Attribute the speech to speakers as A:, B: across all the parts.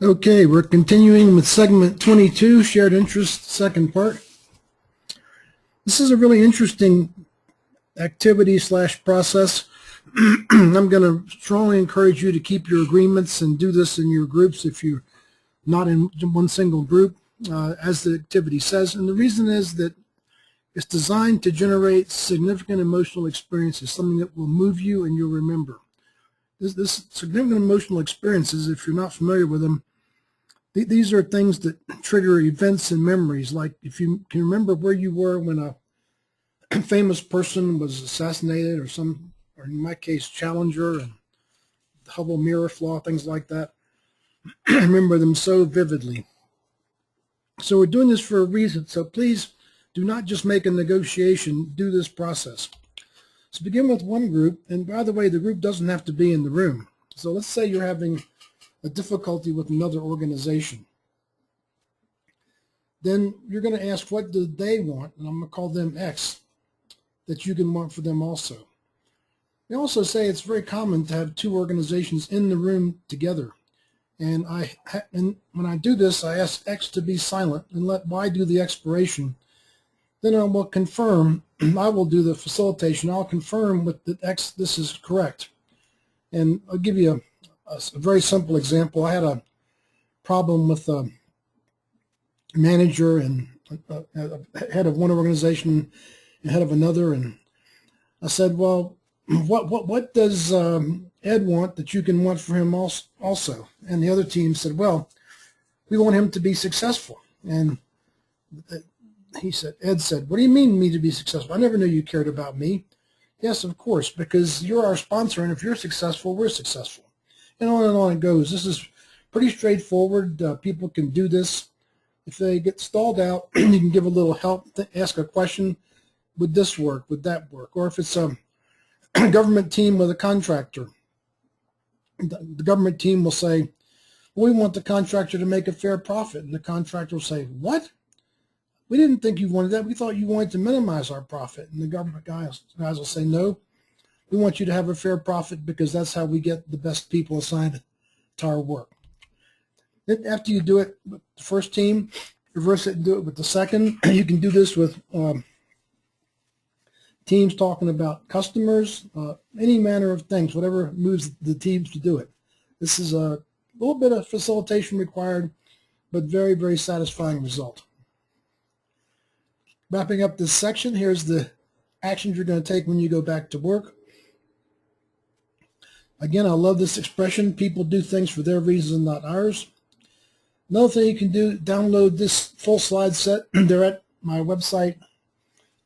A: Okay, we're continuing with segment 22, shared interest, second part. This is a really interesting activity slash process. I'm going to strongly encourage you to keep your agreements and do this in your groups if you're not in one single group, as the activity says. And the reason is that it's designed to generate significant emotional experiences, something that will move you and you'll remember. This significant emotional experiences, if you're not familiar with them, these are things that trigger events and memories. Like if you can remember where you were when a famous person was assassinated, or in my case, Challenger and the Hubble mirror flaw, things like that. I remember them so vividly. So we're doing this for a reason. So please do not just make a negotiation, do this process. So begin with one group, and by the way, the group doesn't have to be in the room. So let's say you're having a difficulty with another organization. Then you're going to ask, what do they want? And I'm going to call them X, that you can want for them also. We also say it's very common to have two organizations in the room together. And when I do this, I ask X to be silent and let Y do the exploration. Then I will confirm, I will do the facilitation. I'll confirm with the X this is correct. And I'll give you a very simple example. I had a problem with a manager and head of one organization and head of another, and I said, well, what does Ed want that you can want for him also? And the other team said, well, we want him to be successful. And Ed said, what do you mean me to be successful? I never knew you cared about me. Yes, of course, because you're our sponsor, and if you're successful, we're successful. And on it goes. This is pretty straightforward. People can do this. If they get stalled out, you can give a little help, ask a question. Would this work? Would that work? Or if it's a government team with a contractor, the government team will say, well, we want the contractor to make a fair profit. And the contractor will say, what? We didn't think you wanted that. We thought you wanted to minimize our profit. And the government guys will say, no. We want you to have a fair profit because that's how we get the best people assigned to our work. Then after you do it with the first team, reverse it and do it with the second. You can do this with teams talking about customers, any manner of things, whatever moves the teams to do it. This is a little bit of facilitation required, but very, very satisfying result. Wrapping up this section, here's the actions you're going to take when you go back to work. Again, I love this expression. People do things for their reasons, not ours. Another thing you can do, download this full slide set. They're at my website.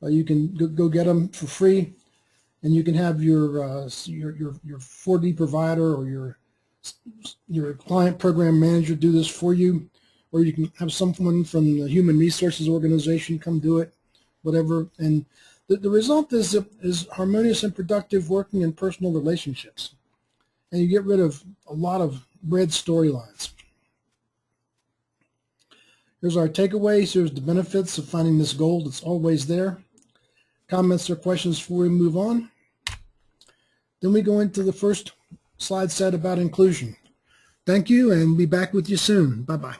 A: You can go get them for free, and you can have your 4D provider or your client program manager do this for you, or you can have someone from the Human Resources Organization come do it, whatever. And the result is harmonious and productive working and personal relationships. And you get rid of a lot of red storylines. Here's our takeaways. Here's the benefits of finding this goal. It's always there. Comments or questions before we move on. Then we go into the first slide set about inclusion. Thank you, and be back with you soon. Bye-bye.